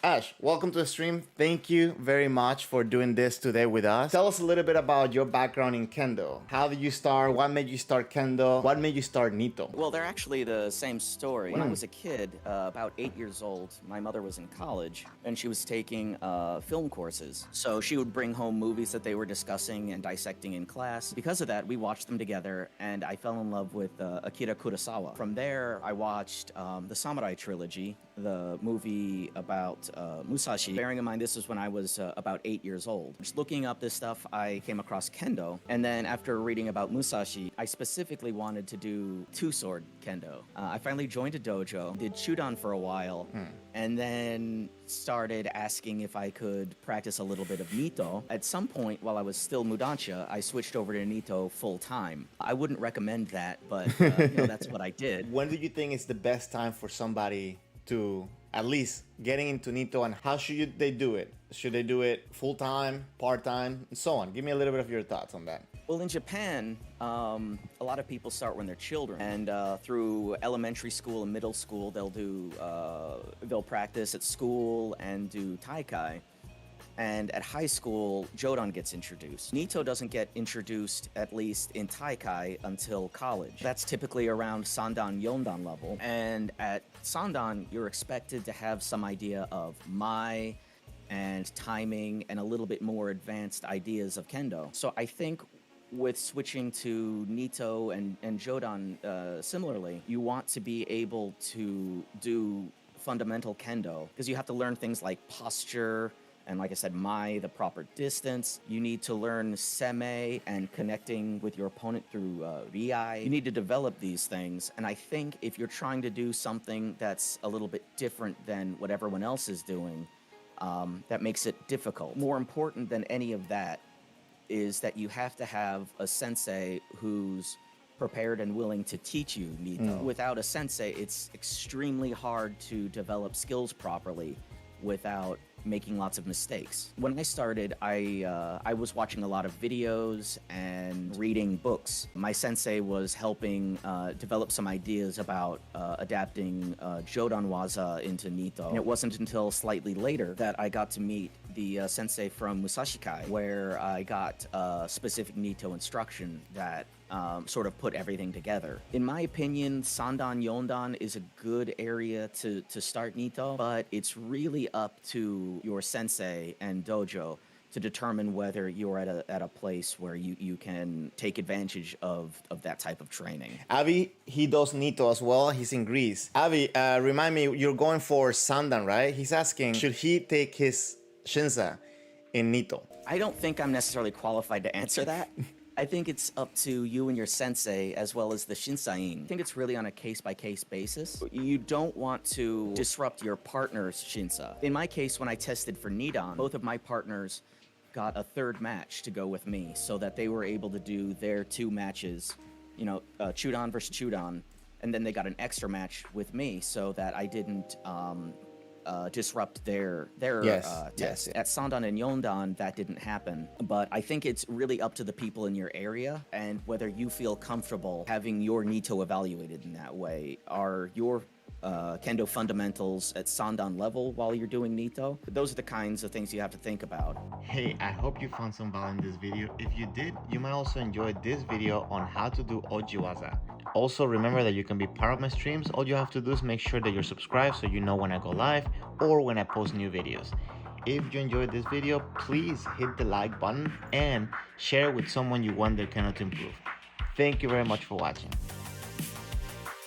Ash, welcome to the stream. Thank you very much for doing this today with us. Tell us a little bit about your background in Kendo. How did you start? What made you start Kendo? What made you start Nito? Well, they're actually the same story. When I was a kid, about 8 years old, my mother was in college and she was taking film courses. So she would bring home movies that they were discussing and dissecting in class. Because of that, we watched them together and I fell in love with Akira Kurosawa. From there, I watched the Samurai trilogy, the movie about Musashi. Bearing in mind, this was when I was about 8 years old. Just looking up this stuff, I came across Kendo. And then after reading about Musashi, I specifically wanted to do two-sword Kendo. I finally joined a dojo, did chudan for a while, and then started asking if I could practice a little bit of Nito. At some point, while I was still Mudansha, I switched over to Nito full-time. I wouldn't recommend that, but that's what I did. When do you think is the best time for somebody to at least getting into Nito, and how should they do it? Should they do it full-time, part-time, and so on? Give me a little bit of your thoughts on that. Well, in Japan, a lot of people start when they're children, and through elementary school and middle school, they'll practice at school and do taikai. And at high school, Jodan gets introduced. Nito doesn't get introduced, at least in Taikai, until college. That's typically around Sandan Yondan level. And at Sandan, you're expected to have some idea of Mai and timing and a little bit more advanced ideas of Kendo. So I think with switching to Nito and Jodan similarly, you want to be able to do fundamental Kendo, because you have to learn things like posture, and like I said, Mai, the proper distance. You need to learn Seme and connecting with your opponent through Riai. You need to develop these things. And I think if you're trying to do something that's a little bit different than what everyone else is doing, that makes it difficult. More important than any of that is that you have to have a sensei who's prepared and willing to teach you Nito. Without a sensei, it's extremely hard to develop skills properly without making lots of mistakes. When I started, I was watching a lot of videos and reading books. My sensei was helping develop some ideas about adapting Jodan waza into Nito. And it wasn't until slightly later that I got to meet the sensei from Musashi Kai, where I got specific Nito instruction that sort of put everything together. In my opinion, Sandan Yondan is a good area to start Nito, but it's really up to your sensei and dojo to determine whether you're at a place where you can take advantage of that type of training. Avi, he does Nito as well. He's in Greece. Avi, remind me, you're going for Sandan, right? He's asking, should he take his Shinsa in Nito? I don't think I'm necessarily qualified to answer that. I think it's up to you and your sensei, as well as the Shinsain. I think it's really on a case-by-case basis. You don't want to disrupt your partner's Shinsa. In my case, when I tested for Nidan, both of my partners got a third match to go with me, so that they were able to do their 2 matches, chudan versus chudan, and then they got an extra match with me, so that I didn't disrupt their test. At Sandan and Yondan, that didn't happen. But I think it's really up to the people in your area and whether you feel comfortable having your Nito evaluated in that way. Are your Kendo fundamentals at Sandan level while you're doing Nito? Those are the kinds of things you have to think about. Hey, I hope you found some value in this video. If you did, you might also enjoy this video on how to do Ojiwaza. Also, remember that you can be part of my streams. All you have to do is make sure that you're subscribed so you know when I go live or when I post new videos. If you enjoyed this video, please hit the like button and share it with someone you want their Kendo to improve. Thank you very much for watching.